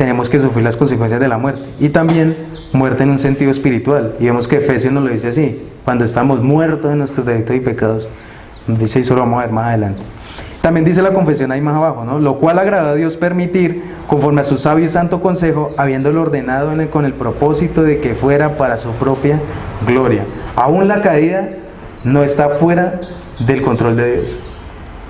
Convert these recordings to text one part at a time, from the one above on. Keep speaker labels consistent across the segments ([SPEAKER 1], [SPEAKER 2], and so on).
[SPEAKER 1] tenemos que sufrir las consecuencias de la muerte. Y también muerte en un sentido espiritual. Y vemos que Efesios nos lo dice así: cuando estamos muertos en nuestros delitos y pecados. Nos dice, y eso lo vamos a ver más adelante. También dice la confesión ahí más abajo, ¿no? Lo cual agradó a Dios permitir, conforme a su sabio y santo consejo, habiéndolo ordenado con el propósito de que fuera para su propia gloria. Aún la caída no está fuera del control de Dios.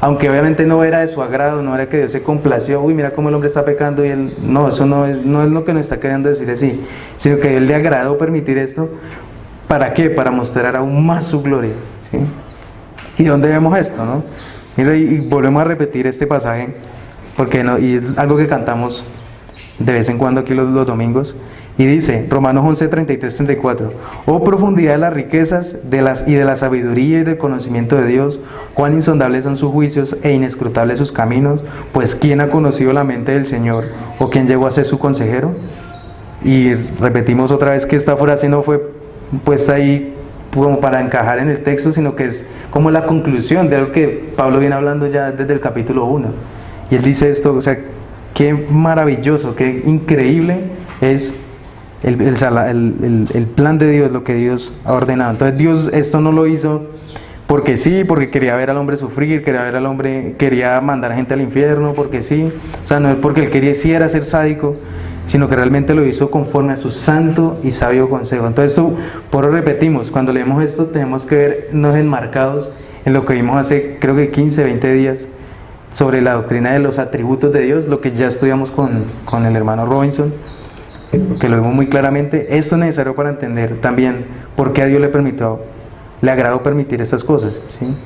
[SPEAKER 1] Aunque obviamente no era de su agrado, no era que Dios se complació, uy, mira cómo el hombre está pecando, y él, no, eso no es lo que nos está queriendo decir así, sino que a Él le agradó permitir esto. ¿Para qué? Para mostrar aún más su gloria, ¿sí? ¿Y dónde vemos esto, no? Mira, y volvemos a repetir este pasaje, porque no, y es algo que cantamos de vez en cuando aquí los domingos, y dice, Romanos 11, 33, 34, oh profundidad de las riquezas y de la sabiduría y del conocimiento de Dios, cuán insondables son sus juicios e inescrutables sus caminos, pues ¿quién ha conocido la mente del Señor? ¿O quién llegó a ser su consejero? Y repetimos otra vez que esta frase no fue puesta ahí como para encajar en el texto, sino que es como la conclusión de algo que Pablo viene hablando ya desde el capítulo 1. Y él dice esto, o sea, qué maravilloso, qué increíble es el plan de Dios, lo que Dios ha ordenado. Entonces Dios esto no lo hizo porque sí, porque quería ver al hombre sufrir, quería mandar gente al infierno, porque sí. O sea, no es porque él quisiera ser sádico, sino que realmente lo hizo conforme a su santo y sabio consejo. Entonces, por eso repetimos, cuando leemos esto tenemos que vernos enmarcados en lo que vimos hace, creo que 15, 20 días, sobre la doctrina de los atributos de Dios, lo que ya estudiamos con el hermano Robinson, que lo vemos muy claramente. Esto es necesario para entender también por qué a Dios le agradó permitir estas cosas, ¿sí?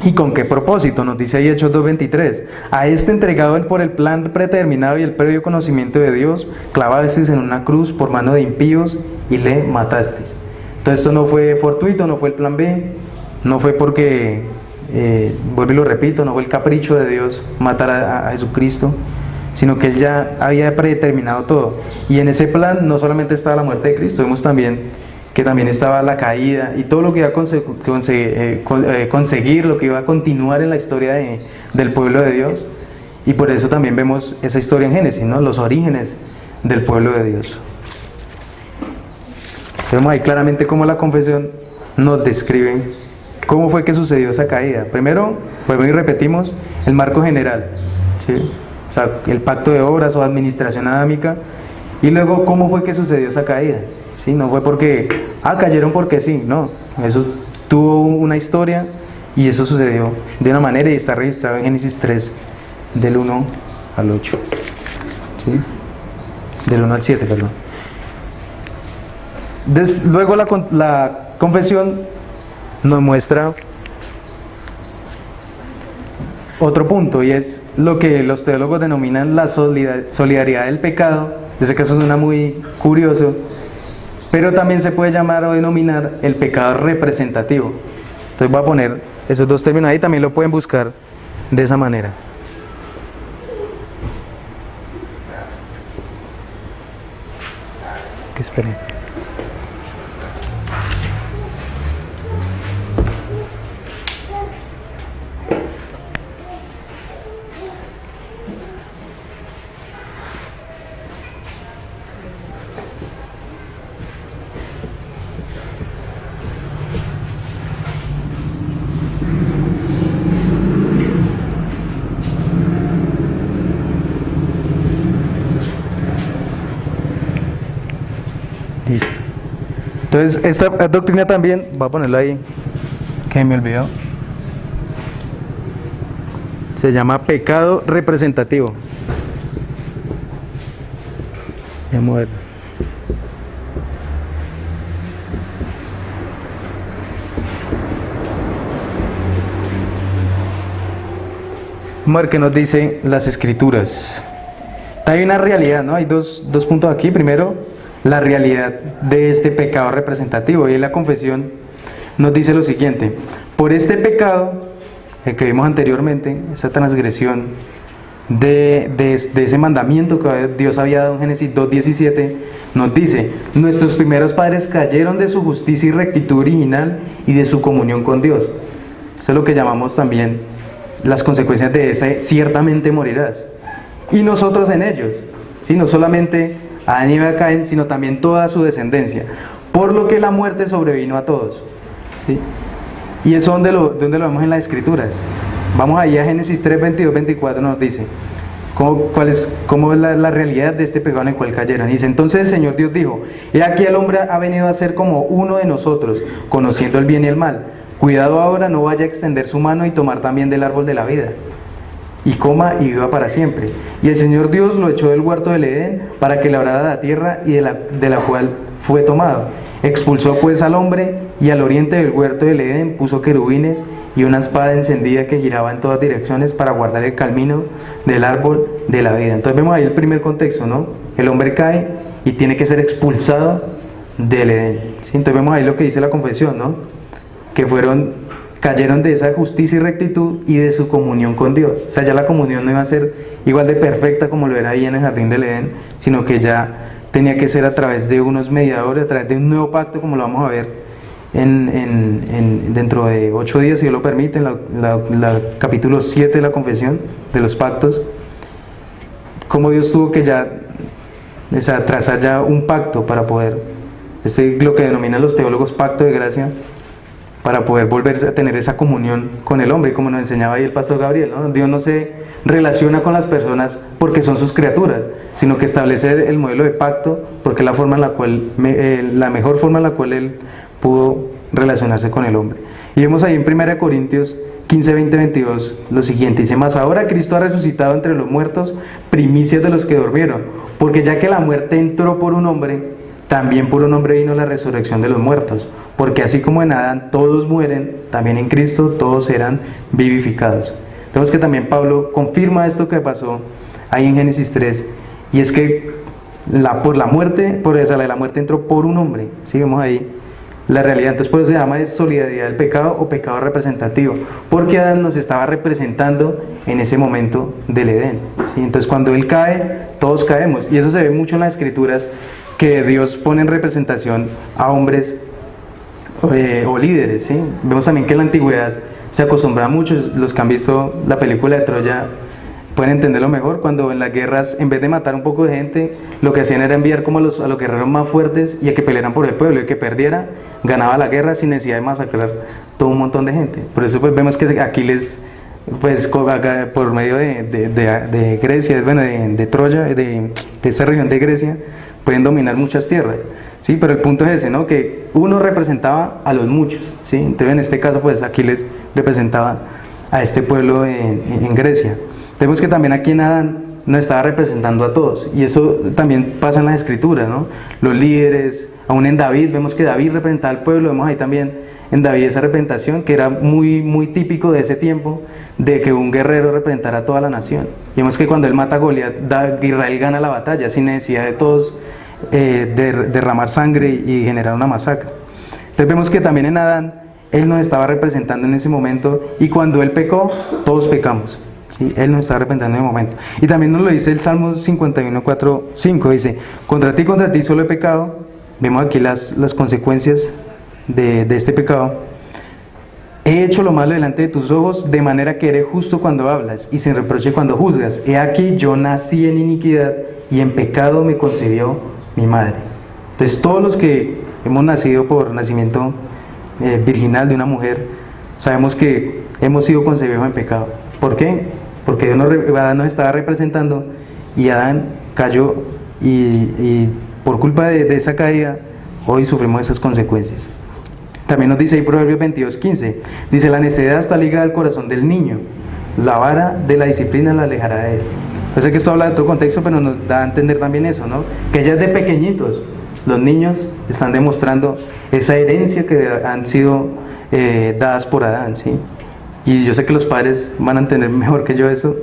[SPEAKER 1] ¿Y con qué propósito? Nos dice ahí Hechos 2:23. A este entregado por el plan predeterminado y el previo conocimiento de Dios, clavasteis en una cruz por mano de impíos y le matasteis. Entonces esto no fue fortuito, no fue el plan B, no fue porque, vuelvo y lo repito, no fue el capricho de Dios matar a Jesucristo, sino que Él ya había predeterminado todo. Y en ese plan no solamente estaba la muerte de Cristo, vemos también que también estaba la caída y todo lo que iba a conseguir, lo que iba a continuar en la historia del pueblo de Dios. Y por eso también vemos esa historia en Génesis, ¿no? Los orígenes del pueblo de Dios. Vemos ahí claramente cómo la confesión nos describe cómo fue que sucedió esa caída. Primero, pues y repetimos, el marco general, ¿sí? O sea, el pacto de obras o administración adámica, y luego cómo fue que sucedió esa caída. Sí, no fue porque, cayeron porque sí, no, eso tuvo una historia y eso sucedió de una manera y está registrado en Génesis 3, del 1 al 8, ¿sí? Del 1 al 7, perdón. Luego la confesión nos muestra otro punto, y es lo que los teólogos denominan la solidaridad del pecado. Yo sé que eso suena muy curioso, pero también se puede llamar o denominar el pecado representativo. Entonces voy a poner esos dos términos ahí, también lo pueden buscar de esa manera. Que esperen. Listo. Entonces, esta doctrina también, voy a ponerlo ahí, que me olvidó. Se llama pecado representativo. Vamos a ver. Vamos a ver qué nos dicen las escrituras. Hay una realidad, ¿no? Hay dos puntos aquí. Primero, la realidad de este pecado representativo. Y en la confesión nos dice lo siguiente: por este pecado, el que vimos anteriormente, esa transgresión de ese mandamiento que Dios había dado en Génesis 2:17, nos dice: nuestros primeros padres cayeron de su justicia y rectitud original y de su comunión con Dios. Esto es lo que llamamos también las consecuencias de ese ciertamente morirás. Y nosotros en ellos. ¿sí? No solamente Adán y Eva caen, sino también toda su descendencia, por lo que la muerte sobrevino a todos, ¿sí? Y eso donde lo vemos en las Escrituras. Vamos ahí a Génesis 3, 22, 24, nos dice cómo es la realidad de este pecado en el cual cayeron. Dice: entonces el Señor Dios dijo: he aquí el hombre ha venido a ser como uno de nosotros, conociendo el bien y el mal. Cuidado ahora, no vaya a extender su mano y tomar también del árbol de la vida, y coma y viva para siempre. Y el Señor Dios lo echó del huerto del Edén para que labrara la tierra y de la cual fue tomado. Expulsó pues al hombre, y al oriente del huerto del Edén puso querubines y una espada encendida que giraba en todas direcciones para guardar el camino del árbol de la vida. Entonces vemos ahí el primer contexto, ¿no? El hombre cae y tiene que ser expulsado del Edén, ¿sí? Entonces vemos ahí lo que dice la confesión, ¿no? Que cayeron de esa justicia y rectitud y de su comunión con Dios. O sea, ya la comunión no iba a ser igual de perfecta como lo era ahí en el jardín del Edén, sino que ya tenía que ser a través de unos mediadores, a través de un nuevo pacto, como lo vamos a ver dentro de 8 días, si Dios lo permite, en la capítulo 7 de la confesión de los pactos, como Dios tuvo que ya, o sea, trazar ya un pacto para poder, lo que denominan los teólogos pacto de gracia, para poder volver a tener esa comunión con el hombre, como nos enseñaba ahí el pastor Gabriel, ¿no? Dios no se relaciona con las personas porque son sus criaturas, sino que establece el modelo de pacto porque es la mejor forma en la cual Él pudo relacionarse con el hombre. Y vemos ahí en 1 Corintios 15, 20, 22 lo siguiente, dice: mas ahora Cristo ha resucitado entre los muertos, primicias de los que durmieron, porque ya que la muerte entró por un hombre, también por un hombre vino la resurrección de los muertos, porque así como en Adán todos mueren, también en Cristo todos serán vivificados. Vemos que también Pablo confirma esto que pasó ahí en Génesis 3, y es que la muerte entró por un hombre, ¿sí? Vemos ahí la realidad. Entonces por eso se llama de solidaridad del pecado o pecado representativo, porque Adán nos estaba representando en ese momento del Edén, ¿sí? Entonces cuando él cae, todos caemos, y eso se ve mucho en las Escrituras, que Dios pone en representación a hombres o líderes, ¿sí? Vemos también que en la antigüedad se acostumbra mucho, los que han visto la película de Troya pueden entenderlo mejor, cuando en las guerras, en vez de matar un poco de gente, lo que hacían era enviar como a los guerreros más fuertes y a que pelearan por el pueblo, y el que perdiera ganaba la guerra sin necesidad de masacrar todo un montón de gente. Por eso pues vemos que Aquiles, pues por medio de Grecia, bueno, de Troya, de esta región de Grecia, pueden dominar muchas tierras, ¿sí? Pero el punto es ese, ¿no? Que uno representaba a los muchos, ¿sí? Entonces en este caso pues Aquiles representaba a este pueblo en Grecia. Vemos que también aquí en Adán nos estaba representando a todos, y eso también pasa en las Escrituras, ¿no? Los líderes, aún en David, vemos que David representaba al pueblo. Vemos ahí también en David esa representación que era muy, muy típico de ese tiempo, de que un guerrero representara a toda la nación. Y vemos que cuando él mata a Goliat, Israel gana la batalla sin necesidad de todos derramar sangre y generar una masacre. Entonces vemos que también en Adán él nos estaba representando en ese momento, y cuando él pecó, todos pecamos, ¿sí? Él nos estaba representando en ese momento. Y también nos lo dice el Salmo 51, 4, 5, dice: contra ti solo he pecado. Vemos aquí las consecuencias de este pecado. He hecho lo malo delante de tus ojos, de manera que eres justo cuando hablas y sin reproche cuando juzgas. He aquí, yo nací en iniquidad, y en pecado me concibió mi madre. Entonces todos los que hemos nacido por nacimiento virginal de una mujer, sabemos que hemos sido concebidos en pecado. ¿Por qué? Porque Adán nos estaba representando, y Adán cayó, y por culpa de esa caída hoy sufrimos esas consecuencias. También nos dice ahí Proverbios 22, 15, dice: la necedad está ligada al corazón del niño, la vara de la disciplina la alejará de él. Yo sé que esto habla de otro contexto, pero nos da a entender también eso, ¿no? Que ya desde pequeñitos los niños están demostrando esa herencia que han sido dadas por Adán, ¿sí? Y yo sé que los padres van a entender mejor que yo eso,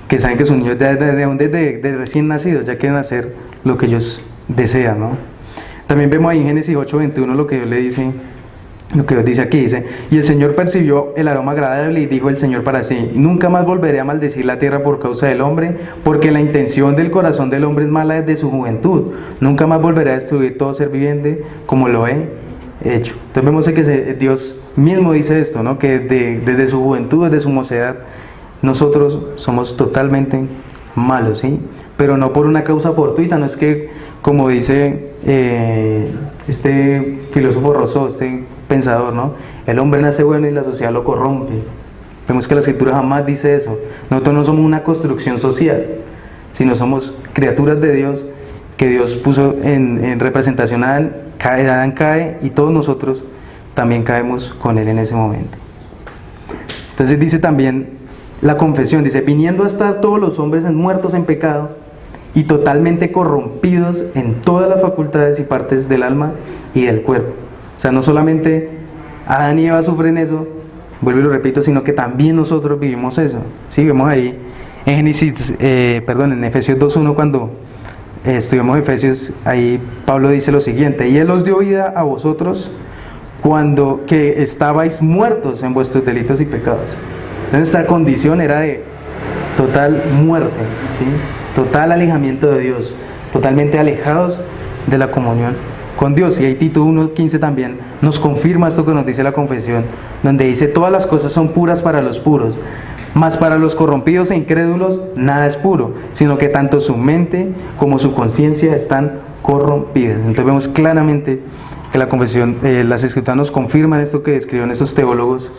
[SPEAKER 1] que saben que sus niños desde recién nacidos ya quieren hacer lo que ellos desean, ¿no? También vemos ahí en Génesis 8, 21 lo que Dios le dice. Lo que Dios dice aquí, dice: y el Señor percibió el aroma agradable, y dijo el Señor para sí: nunca más volveré a maldecir la tierra por causa del hombre, porque la intención del corazón del hombre es mala desde su juventud. Nunca más volveré a destruir todo ser viviente como lo he hecho. Entonces vemos que Dios mismo dice esto, ¿no? Que desde su juventud, desde su mocedad, nosotros somos totalmente malos, ¿sí? pero no por una causa fortuita. No es que, como dice este filósofo Rousseau, este pensador, ¿no? El hombre nace bueno y la sociedad lo corrompe. Vemos que la Escritura jamás dice eso. Nosotros no somos una construcción social, sino somos criaturas de Dios, que Dios puso en representación a Adán. Adán cae y todos nosotros también caemos con él en ese momento. Entonces dice también la confesión, dice, viniendo hasta todos los hombres muertos en pecado y totalmente corrompidos en todas las facultades y partes del alma y del cuerpo. O sea, no solamente Adán y Eva sufren eso, vuelvo y lo repito, sino que también nosotros vivimos eso. Sí, vemos ahí en en Efesios 2:1, cuando estudiamos Efesios, ahí Pablo dice lo siguiente: y Él os dio vida a vosotros cuando que estabais muertos en vuestros delitos y pecados. Entonces nuestra condición era de total muerte, ¿sí? Total alejamiento de Dios, totalmente alejados de la comunión con Dios. Y ahí Tito 1:15 también nos confirma esto que nos dice la confesión, donde dice: todas las cosas son puras para los puros, mas para los corrompidos e incrédulos nada es puro, sino que tanto su mente como su conciencia están corrompidas. Entonces vemos claramente que la confesión, las Escrituras nos confirman esto que escribieron estos teólogos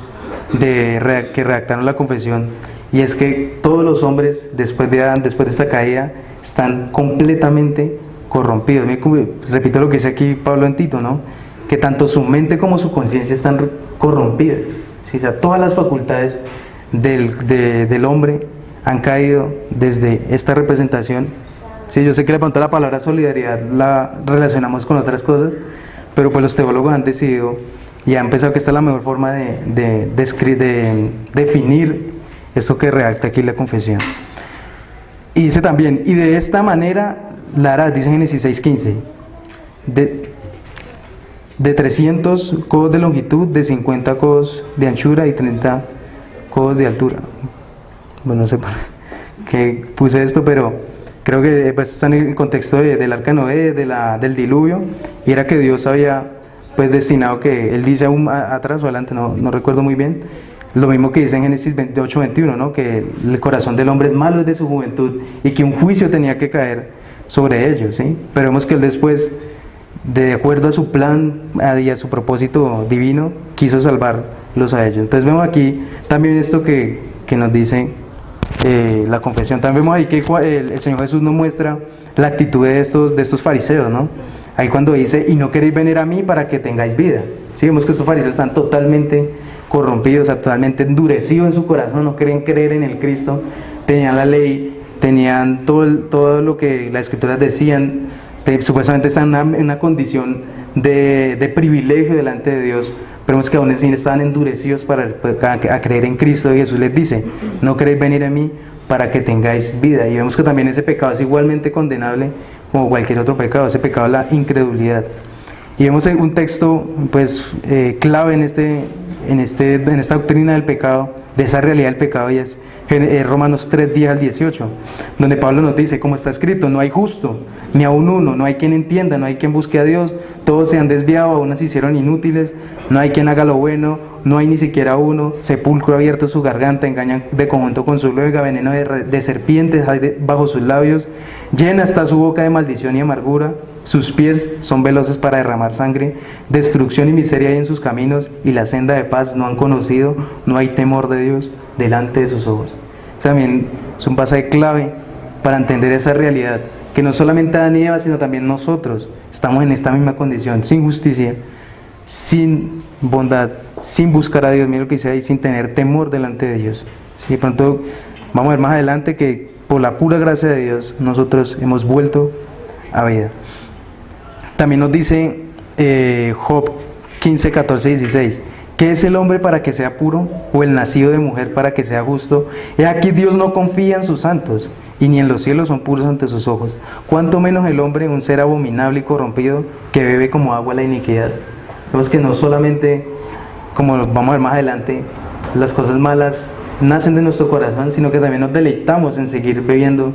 [SPEAKER 1] que redactaron la confesión, y es que todos los hombres después de Adán, después de esta caída, están completamente corrompidos. Repito lo que dice aquí Pablo en Tito, ¿no? Que tanto su mente como su conciencia están corrompidas, ¿sí? O sea, todas las facultades del hombre han caído desde esta representación. Sí, yo sé que de pronto la palabra solidaridad la relacionamos con otras cosas, pero pues los teólogos han decidido y han pensado que esta es la mejor forma de definir esto que redacta aquí la confesión. Y dice también: y de esta manera la harás, dice en Génesis 6:15, de 300 codos de longitud, de 50 codos de anchura y 30 codos de altura. Bueno, no sé para qué puse esto, pero creo que pues está en el contexto del arca de Noé, del diluvio, y era que Dios había pues destinado, que él dice aún atrás o adelante, no recuerdo muy bien, lo mismo que dice en Génesis 28:21, ¿no? Que el corazón del hombre es malo desde su juventud y que un juicio tenía que caer sobre ellos, ¿sí? Pero vemos que él después, de acuerdo a su plan y a su propósito divino, quiso salvarlos a ellos. Entonces vemos aquí también esto que nos dice la confesión. También vemos ahí que el Señor Jesús nos muestra la actitud de estos fariseos, ¿no? Ahí cuando dice: y no queréis venir a mí para que tengáis vida. Sí, vemos que estos fariseos están totalmente corrompidos, totalmente endurecidos en su corazón, no quieren creer en el Cristo. Tenían la ley, tenían todo lo que las Escrituras decían, supuestamente están en una condición de privilegio delante de Dios, pero vemos que aún así estaban endurecidos a creer en Cristo. Y Jesús les dice: no queréis venir a mí para que tengáis vida. Y vemos que también ese pecado es igualmente condenable como cualquier otro pecado, ese pecado es la incredulidad. Y vemos un texto pues clave en esta doctrina del pecado, de esa realidad del pecado, y es Romanos 3:10-18, donde Pablo nos dice: como está escrito, no hay justo, ni aun uno, no hay quien entienda, no hay quien busque a Dios, todos se han desviado, aún se hicieron inútiles, no hay quien haga lo bueno, no hay ni siquiera uno, sepulcro abierto su garganta, engañan de conjunto con su lengua, veneno de serpientes hay bajo sus labios, llena está su boca de maldición y amargura, sus pies son veloces para derramar sangre, destrucción y miseria hay en sus caminos, y la senda de paz no han conocido, no hay temor de Dios delante de sus ojos. También es un pasaje clave para entender esa realidad, que no solamente Adán y Eva, sino también nosotros estamos en esta misma condición, sin justicia, sin bondad, sin buscar a Dios, mira lo que dice ahí, sin tener temor delante de Dios. Sí, de pronto vamos a ver más adelante que por la pura gracia de Dios nosotros hemos vuelto a vida. También nos dice Job 15:14-16: ¿qué es el hombre para que sea puro? ¿O el nacido de mujer para que sea justo? He aquí Dios no confía en sus santos, y ni en los cielos son puros ante sus ojos. Cuánto menos el hombre, un ser abominable y corrompido, que bebe como agua la iniquidad. Vemos que no solamente, como vamos a ver más adelante, las cosas malas nacen de nuestro corazón, sino que también nos deleitamos en seguir bebiendo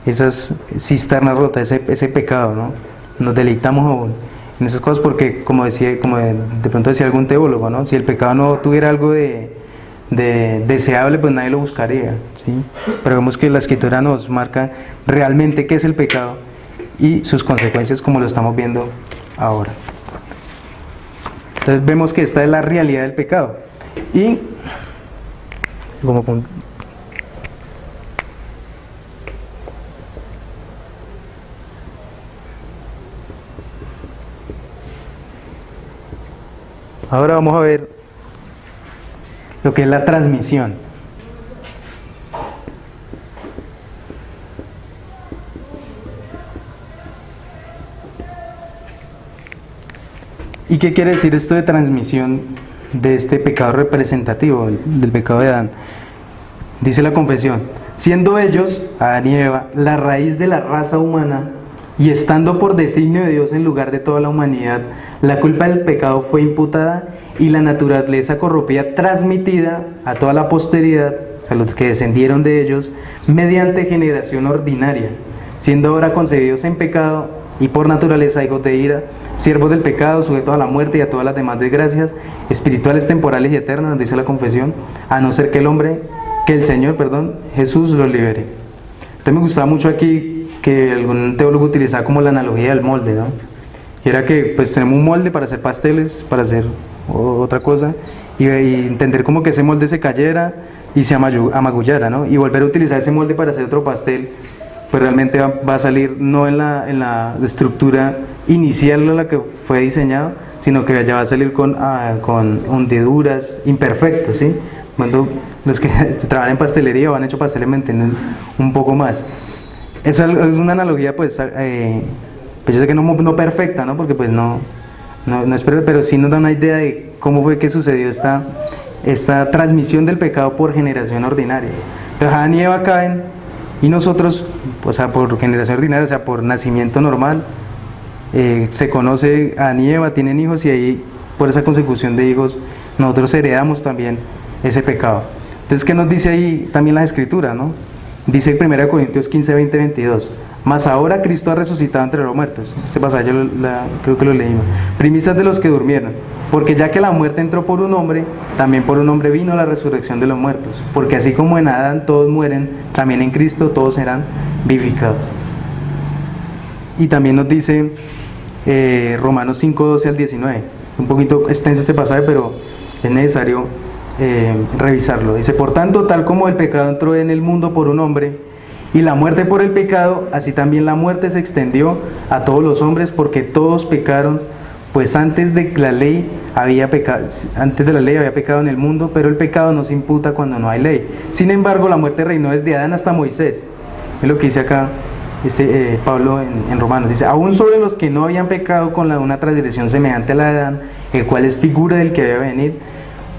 [SPEAKER 1] esas cisternas rotas, ese pecado, ¿no? Nos deleitamos aún en esas cosas porque, como de pronto decía algún teólogo, ¿no? Si el pecado no tuviera algo de deseable, pues nadie lo buscaría, ¿sí? Pero vemos que la Escritura nos marca realmente qué es el pecado y sus consecuencias, como lo estamos viendo ahora. Entonces vemos que esta es la realidad del pecado. Y como ahora vamos a ver lo que es la transmisión. ¿Y qué quiere decir esto de transmisión de este pecado representativo, del pecado de Adán? Dice la confesión: siendo ellos, Adán y Eva, la raíz de la raza humana, y estando por designio de Dios en lugar de toda la humanidad, la culpa del pecado fue imputada y la naturaleza corrompida transmitida a toda la posteridad, o sea, los que descendieron de ellos, mediante generación ordinaria, siendo ahora concebidos en pecado y por naturaleza hijos de ira, siervos del pecado, sujetos a la muerte y a todas las demás desgracias espirituales, temporales y eternas, dice la confesión, a no ser que el Señor, Jesús los libere. Entonces me gustaba mucho aquí que algún teólogo utilizaba como la analogía del molde, ¿no? Y era que pues tenemos un molde para hacer pasteles, para hacer otra cosa, y entender como que ese molde se cayera y se amagullara, ¿no? Y volver a utilizar ese molde para hacer otro pastel, pues realmente va a salir no en la estructura inicial a la que fue diseñado, sino que ya va a salir con hendiduras, imperfectos, ¿sí? Cuando los que trabajan en pastelería o han hecho pasteles me entienden un poco más. Esa es una analogía, pues yo sé que no perfecta, ¿no? Porque pues no es perfecta, pero sí nos da una idea de cómo fue que sucedió esta transmisión del pecado por generación ordinaria. Entonces Adán y Eva caen y nosotros, o sea, por generación ordinaria, o sea, por nacimiento normal, se conoce a Adán y Eva, tienen hijos y ahí por esa consecución de hijos nosotros heredamos también ese pecado. Entonces, ¿qué nos dice ahí también la Escritura, no? Dice 1 Corintios 15, 20, 22. Mas ahora Cristo ha resucitado entre los muertos. Este pasaje creo que lo leímos. Primicias de los que durmieron. Porque ya que la muerte entró por un hombre, también por un hombre vino la resurrección de los muertos. Porque así como en Adán todos mueren, también en Cristo todos serán vivificados. Y también nos dice Romanos 5, 12 al 19. Un poquito extenso este pasaje, pero es necesario revisarlo. Dice: por tanto, tal como el pecado entró en el mundo por un hombre, y la muerte por el pecado, así también la muerte se extendió a todos los hombres, porque todos pecaron, pues antes de la ley había pecado en el mundo, pero el pecado no se imputa cuando no hay ley. Sin embargo, la muerte reinó desde Adán hasta Moisés. Es lo que dice acá Pablo en Romanos. Dice: aún sobre los que no habían pecado con una transgresión semejante a la de Adán, el cual es figura del que debe venir.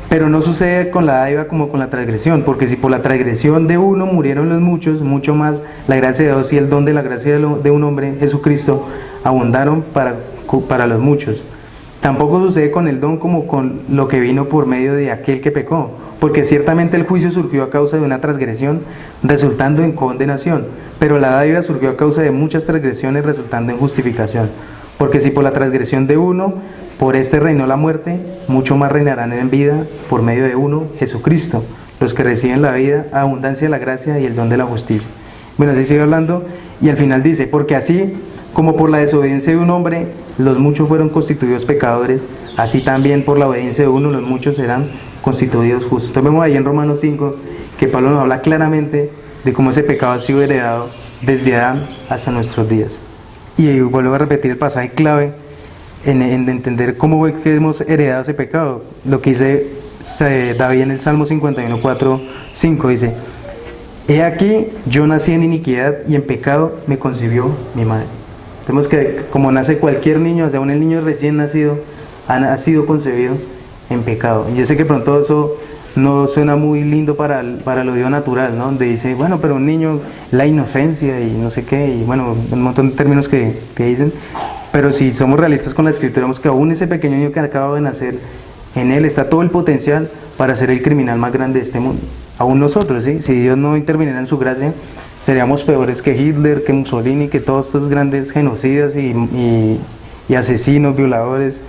[SPEAKER 1] Pero no sucede con la dádiva como con la transgresión, porque si por la transgresión de uno murieron los muchos, mucho más la gracia de Dios y el don de la gracia de un hombre, Jesucristo, abundaron para los muchos. Tampoco sucede con el don como con lo que vino por medio de aquel que pecó, porque ciertamente el juicio surgió a causa de una transgresión, resultando en condenación, pero la dádiva surgió a causa de muchas transgresiones, resultando en justificación. Porque si por la transgresión de uno, por este reinó la muerte, mucho más reinarán en vida por medio de uno, Jesucristo, los que reciben la vida, abundancia de la gracia y el don de la justicia. Bueno, así sigue hablando y al final dice: porque así como por la desobediencia de un hombre los muchos fueron constituidos pecadores, así también por la obediencia de uno los muchos serán constituidos justos. Entonces vemos ahí en Romanos 5 que Pablo nos habla claramente de cómo ese pecado ha sido heredado desde Adán hasta nuestros días. Y vuelvo a repetir el pasaje clave en entender cómo es que hemos heredado ese pecado. Lo que dice David en el Salmo 51, 4, 5, dice: he aquí, yo nací en iniquidad y en pecado me concibió mi madre. Tenemos que, como nace cualquier niño, o sea, el niño recién nacido ha sido concebido en pecado. Y yo sé que pronto eso no suena muy lindo para el oído natural, ¿no? Donde dice, bueno, pero un niño, la inocencia y no sé qué, y bueno, un montón de términos que dicen. Pero si somos realistas con la Escritura, vemos que aún ese pequeño niño que acaba de nacer, en él está todo el potencial para ser el criminal más grande de este mundo. Aún nosotros, ¿sí? Si Dios no interviniera en su gracia, seríamos peores que Hitler, que Mussolini, que todos estos grandes genocidas y asesinos, violadores,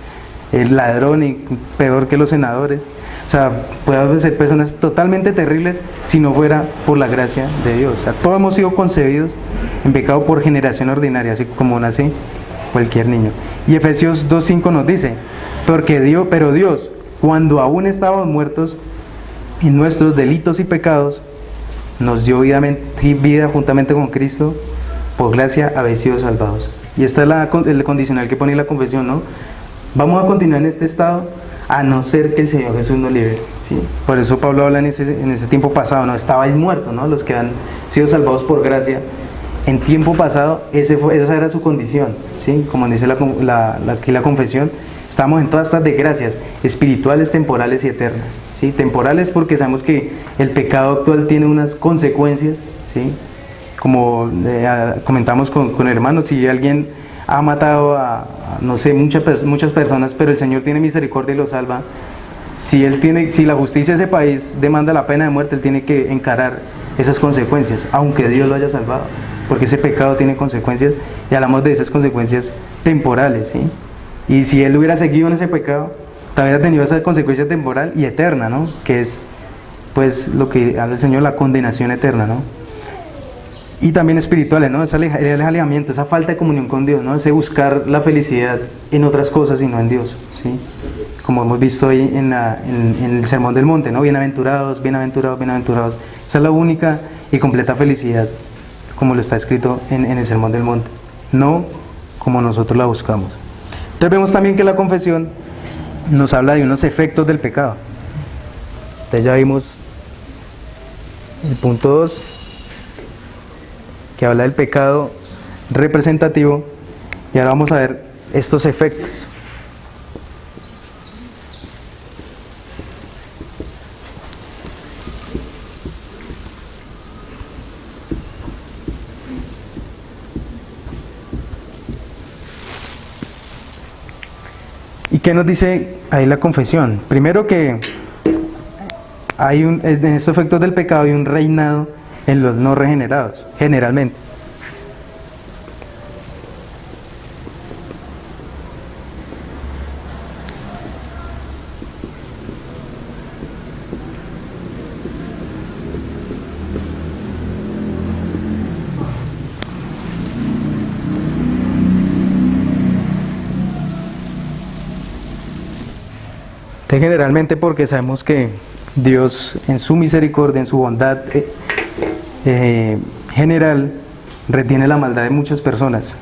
[SPEAKER 1] ladrones, peor que los senadores. O sea, podemos ser personas totalmente terribles si no fuera por la gracia de Dios. O sea, todos hemos sido concebidos en pecado por generación ordinaria, así como nace cualquier niño. Y Efesios 2:5 nos dice, pero Dios, cuando aún estábamos muertos en nuestros delitos y pecados, nos dio vida juntamente con Cristo, por gracia habéis sido salvados. Y esta es el condicional que pone la confesión, ¿no? Vamos a continuar en este estado a no ser que el Señor Jesús nos libere, ¿sí? Por eso Pablo habla en ese tiempo pasado, ¿no? Estabais muertos, ¿no? Los que han sido salvados por gracia. En tiempo pasado, esa era su condición, ¿sí? Como dice aquí la confesión, estamos en todas estas desgracias espirituales, temporales y eternas, ¿sí? Temporales porque sabemos que el pecado actual tiene unas consecuencias, ¿sí? Como comentamos con hermanos, si alguien ha matado a no sé, muchas personas, pero el Señor tiene misericordia y lo salva. Si la justicia de ese país demanda la pena de muerte, él tiene que encarar esas consecuencias, aunque Dios lo haya salvado, porque ese pecado tiene consecuencias, y hablamos de esas consecuencias temporales, ¿sí? Y si él hubiera seguido en ese pecado, también hubiera tenido esa consecuencia temporal y eterna, ¿no? Que es, pues, lo que habla el Señor, la condenación eterna, ¿no? Y también espirituales, ¿no? El alejamiento, esa falta de comunión con Dios, ¿no? Ese buscar la felicidad en otras cosas y no en Dios, ¿sí? Como hemos visto ahí en el Sermón del Monte, ¿no? Bienaventurados, bienaventurados, bienaventurados. Esa es la única y completa felicidad, como lo está escrito en el Sermón del Monte, no como nosotros la buscamos. Entonces vemos también que la confesión nos habla de unos efectos del pecado. Entonces ya vimos el punto 2, que habla del pecado representativo, y ahora vamos a ver estos efectos. ¿Y qué nos dice ahí la confesión? Primero que en estos efectos del pecado hay un reinado en los no regenerados, generalmente. Generalmente porque sabemos que Dios en su misericordia, en su bondad general, retiene la maldad de muchas personas,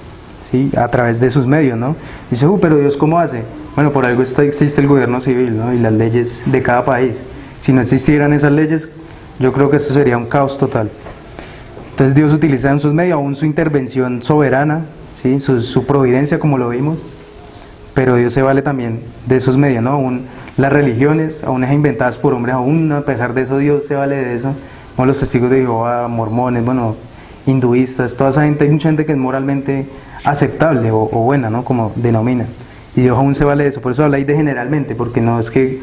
[SPEAKER 1] ¿sí? A través de sus medios, ¿no? Dice, pero Dios ¿cómo hace? Bueno, por algo existe el gobierno civil, ¿no? Y las leyes de cada país. Si no existieran esas leyes, yo creo que esto sería un caos total. Entonces Dios utiliza en sus medios aún su intervención soberana, ¿sí? Su providencia, como lo vimos, pero Dios se vale también de esos medios, ¿no? Aún las religiones, aún es inventadas por hombres, aún a pesar de eso Dios se vale de eso, como los testigos de Jehová, mormones, bueno, hinduistas, toda esa gente, hay mucha gente que es moralmente aceptable o buena, ¿no? Como denominan, y Dios aún se vale de eso. Por eso habla ahí de generalmente, porque no es que,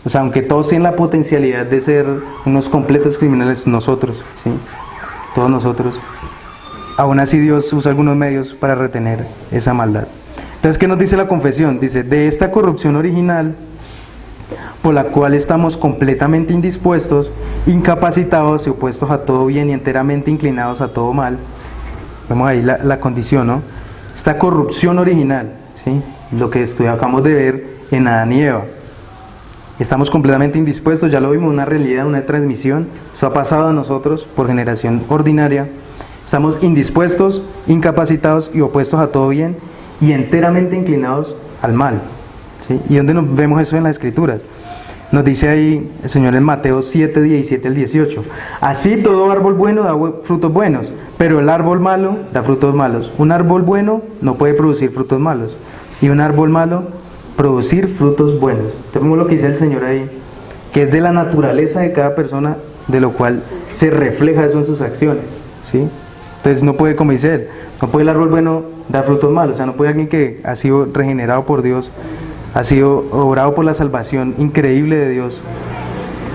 [SPEAKER 1] o sea, aunque todos tienen la potencialidad de ser unos completos criminales, nosotros, ¿sí? Todos nosotros, aún así Dios usa algunos medios para retener esa maldad. Entonces, ¿qué nos dice la confesión? Dice, de esta corrupción original, por la cual estamos completamente indispuestos, incapacitados y opuestos a todo bien y enteramente inclinados a todo mal. Vemos ahí la condición, ¿no? Esta corrupción original, ¿sí? Lo que acabamos de ver en Adán y Eva. Estamos completamente indispuestos, ya lo vimos, una realidad, una transmisión. Eso ha pasado a nosotros por generación ordinaria. Estamos indispuestos, incapacitados y opuestos a todo bien y enteramente inclinados al mal, ¿sí? ¿Y dónde nos vemos eso en las Escrituras? Nos dice ahí el Señor en Mateo 7, 17 al 18. Así todo árbol bueno da frutos buenos, pero el árbol malo da frutos malos. Un árbol bueno no puede producir frutos malos, y un árbol malo producir frutos buenos. Tenemos lo que dice el Señor ahí, que es de la naturaleza de cada persona, de lo cual se refleja eso en sus acciones, ¿sí? Entonces no puede, como dice él, no puede el árbol bueno dar frutos malos. O sea, no puede alguien que ha sido regenerado por Dios, ha sido obrado por la salvación increíble de Dios,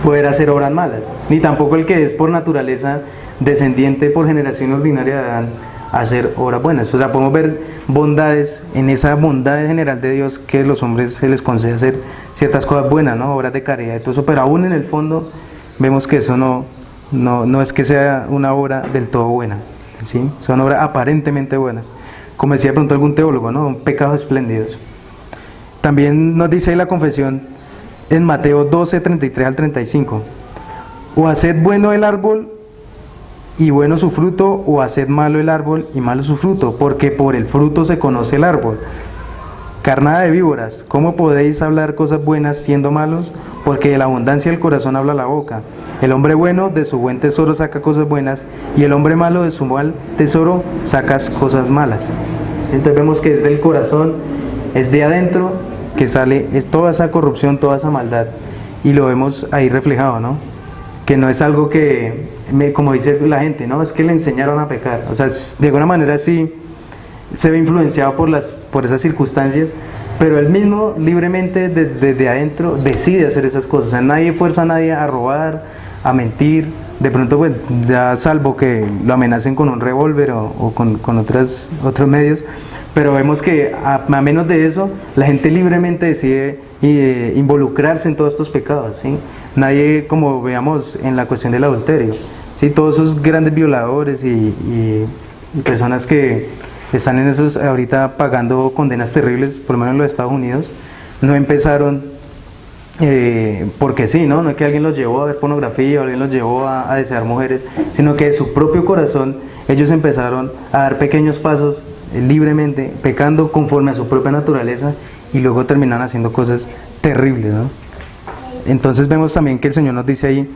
[SPEAKER 1] poder hacer obras malas. Ni tampoco el que es por naturaleza descendiente por generación ordinaria de Adán a hacer obras buenas. O sea, podemos ver bondades, en esa bondad general de Dios, que a los hombres se les concede hacer ciertas cosas buenas, ¿no? Obras de caridad y todo eso, pero aún en el fondo vemos que eso no es que sea una obra del todo buena, ¿sí? Son obras aparentemente buenas. Como decía de pronto algún teólogo, ¿no? Pecados espléndidos. También nos dice ahí la confesión en Mateo 12, 33 al 35. O haced bueno el árbol y bueno su fruto, o haced malo el árbol y malo su fruto, porque por el fruto se conoce el árbol. Carnada de víboras, ¿cómo podéis hablar cosas buenas siendo malos? Porque de la abundancia del corazón habla la boca. El hombre bueno de su buen tesoro saca cosas buenas, y el hombre malo de su mal tesoro saca cosas malas. Entonces vemos que es del corazón, es de adentro que sale, es toda esa corrupción, toda esa maldad, y lo vemos ahí reflejado, ¿no? Que no es algo que, como dice la gente, ¿no? Es que le enseñaron a pecar. O sea, de alguna manera sí se ve influenciado por esas circunstancias, pero él mismo libremente desde adentro decide hacer esas cosas. O sea, nadie fuerza a nadie a robar, a mentir. De pronto, pues, ya salvo que lo amenacen con un revólver o con otros medios, pero vemos que a menos de eso, la gente libremente decide involucrarse en todos estos pecados, ¿sí? Nadie, como veamos en la cuestión del adulterio, ¿sí? Todos esos grandes violadores y personas que están en esos ahorita pagando condenas terribles, por lo menos en los Estados Unidos, no empezaron porque sí, ¿no? No es que alguien los llevó a ver pornografía o alguien los llevó a desear mujeres, sino que de su propio corazón ellos empezaron a dar pequeños pasos libremente, pecando conforme a su propia naturaleza, y luego terminan haciendo cosas terribles, ¿no? Entonces vemos también que el Señor nos dice ahí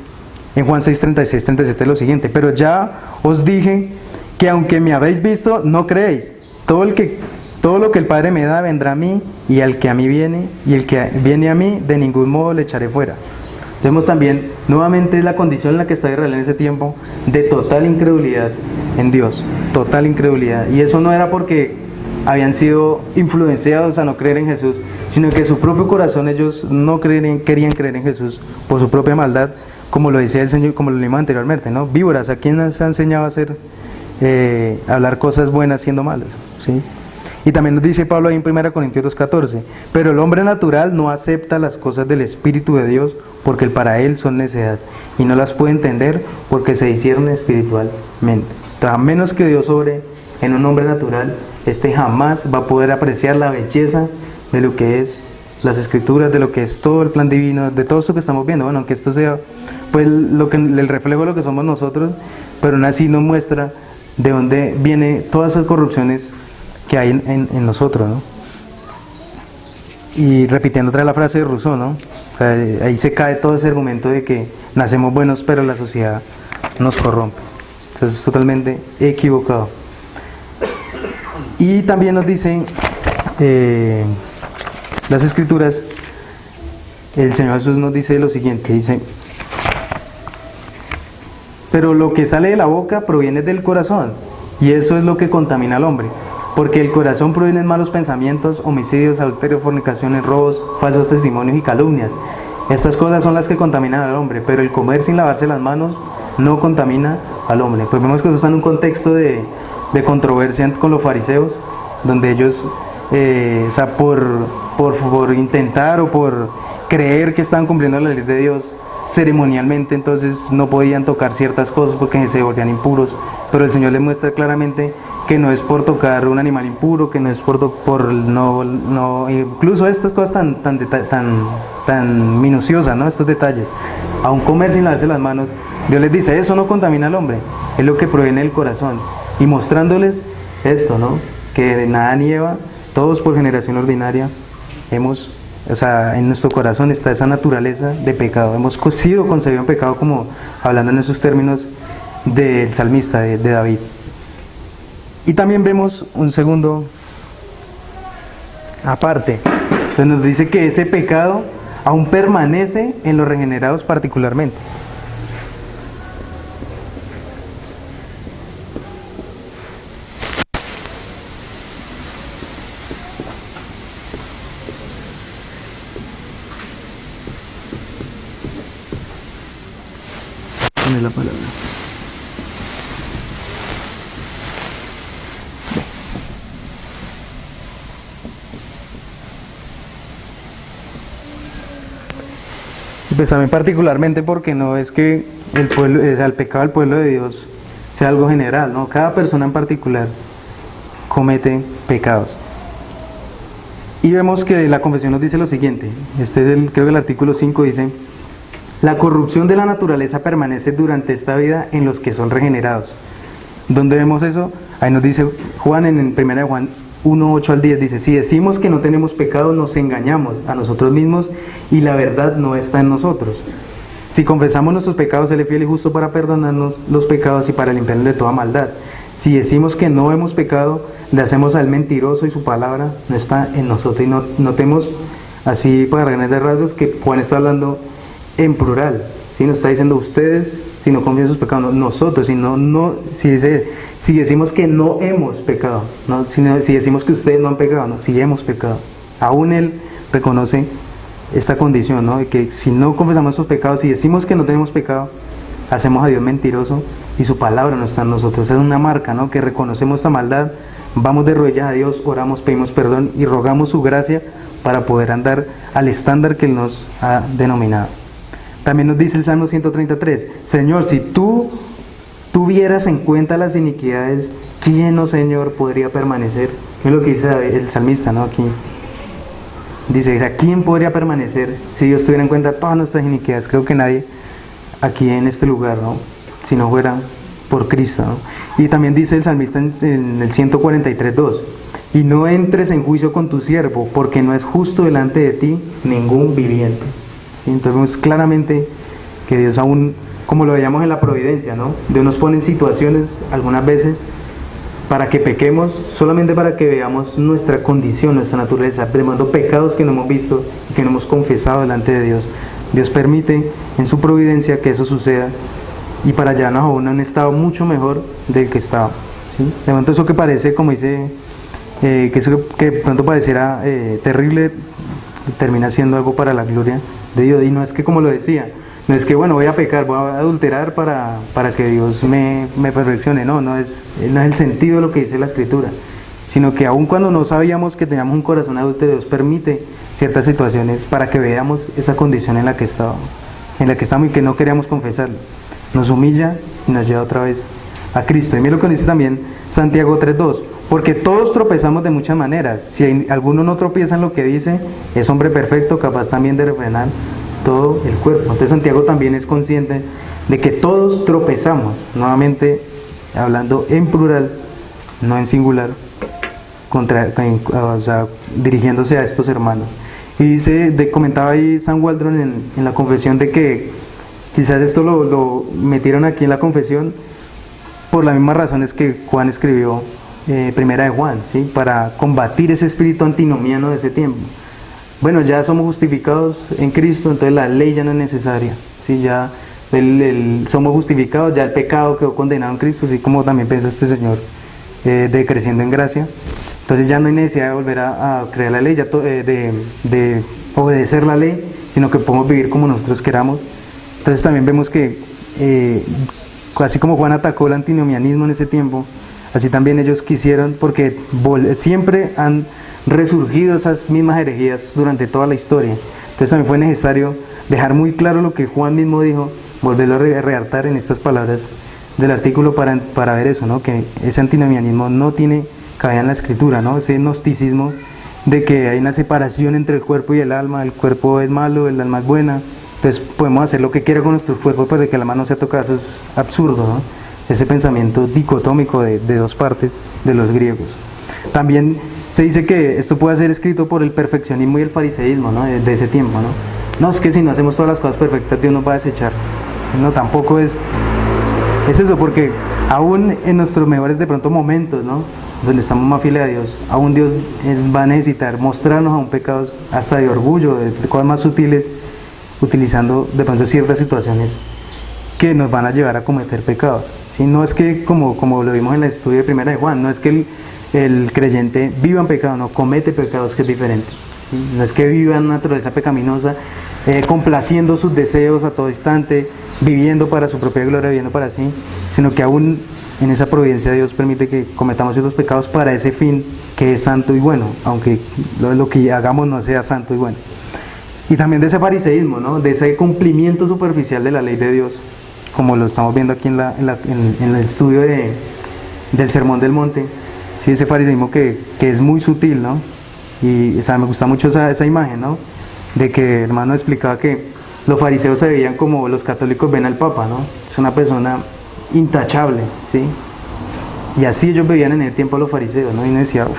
[SPEAKER 1] en Juan 6, 36, 37 lo siguiente: pero ya os dije que aunque me habéis visto, no creéis. Todo lo que el Padre me da vendrá a mí, y al que a mí viene, y el que viene a mí, de ningún modo le echaré fuera. Vemos también nuevamente la condición en la que estaba Israel en ese tiempo, de total incredulidad en Dios, total incredulidad. Y eso no era porque habían sido influenciados a no creer en Jesús, sino que su propio corazón ellos no querían creer en Jesús por su propia maldad, como lo decía el Señor, como lo leímos anteriormente, ¿no? Víboras, ¿a quién nos ha enseñado a hacer, hablar cosas buenas siendo malas? ¿Sí? Y también nos dice Pablo ahí en 1 Corintios 2:14, pero el hombre natural no acepta las cosas del Espíritu de Dios, porque para él son necedad, y no las puede entender porque se hicieron espiritualmente. Entonces, a menos que Dios obre en un hombre natural, este jamás va a poder apreciar la belleza de lo que es las Escrituras, de lo que es todo el plan divino, de todo esto que estamos viendo. Bueno, aunque esto sea pues el reflejo de lo que somos nosotros, pero aún así nos muestra de dónde viene todas esas corrupciones que hay en nosotros, ¿no? Y repitiendo otra vez la frase de Rousseau, ¿no? O sea, ahí se cae todo ese argumento de que nacemos buenos pero la sociedad nos corrompe. Entonces es totalmente equivocado. Y también nos dicen las Escrituras, el Señor Jesús nos dice lo siguiente, dice: pero lo que sale de la boca proviene del corazón, y eso es lo que contamina al hombre. Porque el corazón provienen malos pensamientos, homicidios, adulterios, fornicaciones, robos, falsos testimonios y calumnias. Estas cosas son las que contaminan al hombre, pero el comer sin lavarse las manos no contamina al hombre. Pues vemos que eso está en un contexto de controversia con los fariseos, donde ellos, o sea, por intentar o por creer que estaban cumpliendo la ley de Dios ceremonialmente, entonces no podían tocar ciertas cosas porque se volvían impuros. Pero el Señor les muestra claramente que no es por tocar un animal impuro, que no es por no incluso estas cosas tan minuciosas, ¿no? Estos detalles, aun comer sin lavarse las manos, Dios les dice: eso no contamina al hombre, es lo que proviene del corazón, y mostrándoles esto, ¿no? Que de Adán y Eva, todos por generación ordinaria, o sea, en nuestro corazón está esa naturaleza de pecado, hemos sido concebidos en pecado, como hablando en esos términos del salmista, de David. Y también vemos un segundo aparte, donde nos dice que ese pecado aún permanece en los regenerados particularmente. Pone la palabra. Y pues también particularmente porque no es que el pueblo, el pecado del pueblo de Dios sea algo general, ¿no? Cada persona en particular comete pecados. Y vemos que la confesión nos dice lo siguiente, creo que el artículo 5 dice: la corrupción de la naturaleza permanece durante esta vida en los que son regenerados. ¿Dónde vemos eso? Ahí nos dice Juan en 1 Juan 1, 8 al 10, dice: si decimos que no tenemos pecado, nos engañamos a nosotros mismos y la verdad no está en nosotros. Si confesamos nuestros pecados, Él es fiel y justo para perdonarnos los pecados y para limpiarnos de toda maldad. Si decimos que no hemos pecado, le hacemos al mentiroso y su palabra no está en nosotros. Y notemos, así para grandes rasgos, que Juan está hablando en plural. ¿Sí? Nos está diciendo ustedes, si no confiesan sus pecados, no, nosotros, si decimos que no hemos pecado, ¿no? Si decimos que ustedes no han pecado, no, si hemos pecado. Aún Él reconoce esta condición, ¿no? De que si no confesamos nuestros pecados, si decimos que no tenemos pecado, hacemos a Dios mentiroso y su palabra no está en nosotros. Es una marca, ¿no? Que reconocemos esta maldad, vamos de rodillas a Dios, oramos, pedimos perdón y rogamos su gracia para poder andar al estándar que Él nos ha denominado. También nos dice el Salmo 133, Señor, si tú tuvieras en cuenta las iniquidades, ¿quién, oh Señor, podría permanecer? Es lo que dice el salmista, ¿no? Aquí dice, ¿a quién podría permanecer si Dios tuviera en cuenta todas nuestras iniquidades? Creo que nadie aquí en este lugar, ¿no? Si no fuera por Cristo, ¿no? Y también dice el salmista en el 143:2, y no entres en juicio con tu siervo, porque no es justo delante de ti ningún viviente. ¿Sí? Entonces vemos claramente que Dios aún, como lo veíamos en la providencia, ¿no? Dios nos pone en situaciones algunas veces para que pequemos, solamente para que veamos nuestra condición, nuestra naturaleza, demandando pecados que no hemos visto y que no hemos confesado delante de Dios. Dios permite en su providencia que eso suceda y para llevarnos a un estado mucho mejor del que estaba. ¿Sí? De momento eso que parece, como dice, que eso que pronto pareciera terrible, termina siendo algo para la gloria de Dios. Y no es que, como lo decía, no es que bueno, voy a pecar, voy a adulterar para que Dios me perfeccione. No es el sentido de lo que dice la Escritura, sino que aun cuando no sabíamos que teníamos un corazón adúltero, Dios permite ciertas situaciones para que veamos esa condición en la que estamos y que no queríamos confesarlo. Nos humilla y nos lleva otra vez a Cristo. Y mira lo que dice también Santiago 3:2, porque todos tropezamos de muchas maneras. Si alguno no tropieza en lo que dice, es hombre perfecto, capaz también de refrenar todo el cuerpo. Entonces Santiago también es consciente de que todos tropezamos, nuevamente hablando en plural, no en singular, dirigiéndose a estos hermanos. Y comentaba ahí Sam Waldron en la confesión de que quizás esto lo metieron aquí en la confesión por las mismas razones que Juan escribió Primera de Juan, ¿sí? Para combatir ese espíritu antinomiano de ese tiempo. Bueno, ya somos justificados en Cristo, entonces la ley ya no es necesaria, ¿sí? Ya somos justificados, ya el pecado quedó condenado en Cristo, así como también piensa este señor, decreciendo en gracia. Entonces ya no hay necesidad de volver a crear la ley, de obedecer la ley, sino que podemos vivir como nosotros queramos. Entonces también vemos que, así como Juan atacó el antinomianismo en ese tiempo, así también ellos quisieron, porque siempre han resurgido esas mismas herejías durante toda la historia. Entonces también fue necesario dejar muy claro lo que Juan mismo dijo, volverlo a readaptar en estas palabras del artículo para ver eso, ¿no? Que ese antinomianismo no tiene cabida en la Escritura, ¿no? Ese gnosticismo de que hay una separación entre el cuerpo y el alma, el cuerpo es malo, el alma es buena, entonces podemos hacer lo que quiera con nuestro cuerpo, pero de que el alma no sea tocada, eso es absurdo, ¿no? Ese pensamiento dicotómico de dos partes de los griegos. También se dice que esto puede ser escrito por el perfeccionismo y el fariseísmo, ¿no? De ese tiempo, ¿no? No, es que si no hacemos todas las cosas perfectas, Dios nos va a desechar. No, tampoco es eso, porque aún en nuestros mejores de pronto momentos, ¿no? Donde estamos más fieles a Dios, aún Dios va a necesitar mostrarnos aún pecados hasta de orgullo, de cosas más sutiles, utilizando de pronto ciertas situaciones que nos van a llevar a cometer pecados. ¿Sí? No es que, como lo vimos en el estudio de Primera de Juan, no es que el creyente viva en pecado, no comete pecados, que es diferente. ¿Sí? No es que viva en una naturaleza pecaminosa, complaciendo sus deseos a todo instante, viviendo para su propia gloria, viviendo para sí, sino que aún en esa providencia Dios permite que cometamos esos pecados para ese fin que es santo y bueno, aunque lo que hagamos no sea santo y bueno. Y también de ese fariseísmo, ¿no? De ese cumplimiento superficial de la ley de Dios, como lo estamos viendo aquí en el estudio del Sermón del Monte. Sí, ese fariseísmo que es muy sutil, ¿no? Y, o sea, me gusta mucho esa imagen, ¿no? De que el hermano explicaba que los fariseos se veían como los católicos ven al Papa, ¿no? Es una persona intachable, ¿sí? Y así ellos veían en el tiempo a los fariseos, ¿no? Y uno decía, uff,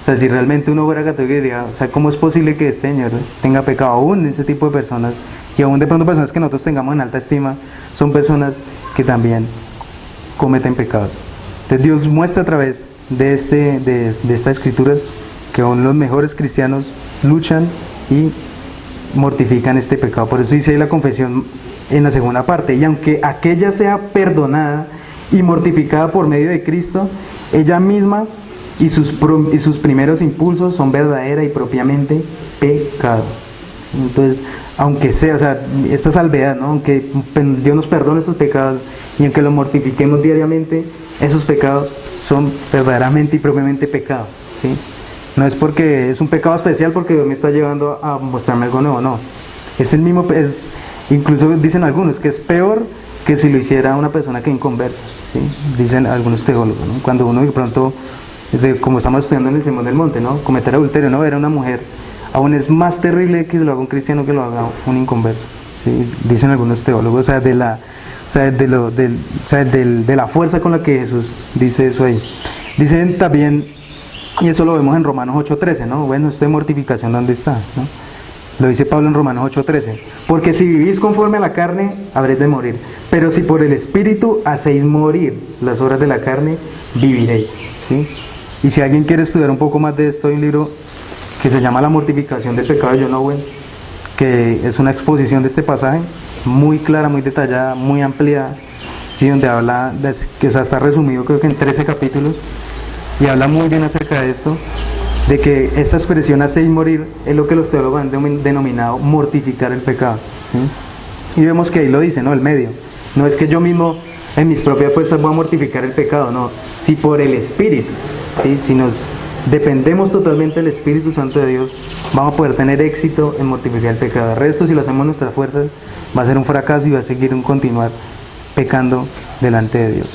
[SPEAKER 1] o sea, si realmente uno fuera católico diría, o sea, ¿cómo es posible que este señor tenga pecado? Aún ese tipo de personas, y aún de pronto personas que nosotros tengamos en alta estima, son personas que también cometen pecados. Entonces Dios muestra a través de estas escrituras que aún los mejores cristianos luchan y mortifican este pecado. Por eso dice ahí la confesión en la segunda parte: y aunque aquella sea perdonada y mortificada por medio de Cristo, ella misma y sus primeros impulsos son verdadera y propiamente pecado. Entonces, aunque sea, o sea, esta salvedad, ¿no? Aunque Dios nos perdone estos pecados y aunque los mortifiquemos diariamente, esos pecados son verdaderamente y propiamente pecados, ¿sí? No es porque es un pecado especial porque Dios me está llevando a mostrarme algo nuevo, no. Es el mismo, incluso dicen algunos que es peor que si lo hiciera una persona que es inconversa, ¿sí? Dicen algunos teólogos, ¿no? Cuando uno de pronto, como estamos estudiando en el Sermón del Monte, ¿no? Cometer adulterio, ¿no? Ver a una mujer, aún es más terrible que lo haga un cristiano que lo haga un inconverso, ¿sí? Dicen algunos teólogos, o sea, de la fuerza con la que Jesús dice eso ahí. Dicen también, y eso lo vemos en Romanos 8:13, ¿no? Bueno, esta mortificación, ¿dónde está?, ¿no? Lo dice Pablo en Romanos 8:13: porque si vivís conforme a la carne, habréis de morir, pero si por el Espíritu hacéis morir las obras de la carne, viviréis, ¿sí? Y si alguien quiere estudiar un poco más de esto, hay un libro que se llama La mortificación del pecado de John Owen, que es una exposición de este pasaje, muy clara, muy detallada, muy ampliada, ¿sí? Donde habla, que está resumido creo que en 13 capítulos, y habla muy bien acerca de esto, de que esta expresión hacéis morir es lo que los teólogos han denominado mortificar el pecado, ¿sí? Y vemos que ahí lo dice, ¿no? El medio. No es que yo mismo en mis propias fuerzas voy a mortificar el pecado, no. Si por el Espíritu, ¿sí? Si nos dependemos totalmente del Espíritu Santo de Dios, vamos a poder tener éxito en mortificar el pecado. El resto, si lo hacemos en nuestras fuerzas, va a ser un fracaso y va a seguir un continuar pecando delante de Dios.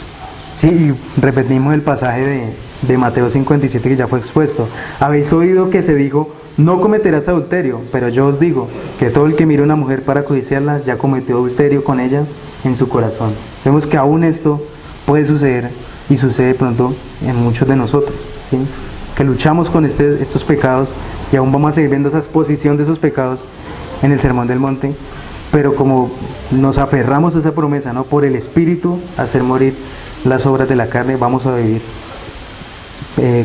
[SPEAKER 1] Sí, y repetimos el pasaje de Mateo 57 que ya fue expuesto. Habéis oído que se dijo, no cometerás adulterio, pero yo os digo que todo el que mire a una mujer para codiciarla ya cometió adulterio con ella en su corazón. Vemos que aún esto puede suceder y sucede pronto en muchos de nosotros, ¿sí? Que luchamos con estos pecados y aún vamos a seguir viendo esa exposición de esos pecados en el Sermón del Monte, pero como nos aferramos a esa promesa, ¿no? Por el Espíritu hacer morir las obras de la carne, vamos a vivir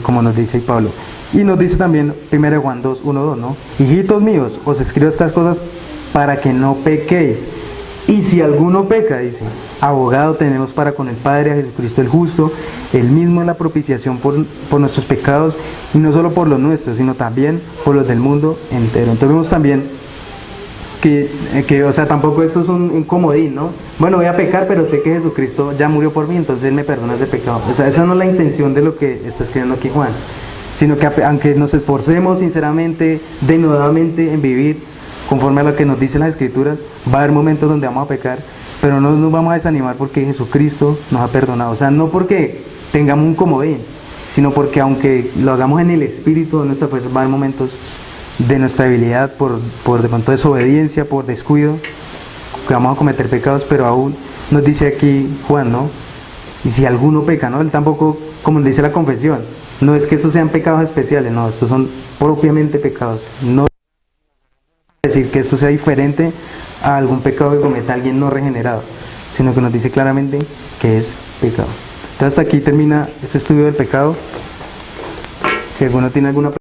[SPEAKER 1] como nos dice Pablo. Y nos dice también 1 Juan 2, 1, 2, ¿no? Hijitos míos, os escribo estas cosas para que no pequéis. Y si alguno peca, dice, abogado tenemos para con el Padre, a Jesucristo el justo, él mismo es la propiciación por nuestros pecados, y no solo por los nuestros, sino también por los del mundo entero. Entonces vemos también que, o sea, tampoco esto es un comodín, ¿no? Bueno, voy a pecar, pero sé que Jesucristo ya murió por mí, entonces Él me perdona ese pecado. O sea, esa no es la intención de lo que está escribiendo aquí Juan, sino que aunque nos esforcemos sinceramente, denodadamente en vivir conforme a lo que nos dicen las Escrituras, va a haber momentos donde vamos a pecar, pero no nos vamos a desanimar porque Jesucristo nos ha perdonado. O sea, no porque tengamos un comodín, sino porque aunque lo hagamos en el Espíritu de nuestra fuerza, va a haber momentos de nuestra debilidad, por de pronto desobediencia, por descuido, que vamos a cometer pecados, pero aún nos dice aquí Juan, ¿no? Y si alguno peca, ¿no? Él tampoco, como dice la confesión, no es que estos sean pecados especiales, no, estos son propiamente pecados. No decir que esto sea diferente a algún pecado que cometa alguien no regenerado, sino que nos dice claramente que es pecado. Entonces hasta aquí termina este estudio del pecado. Si alguno tiene alguna pregunta.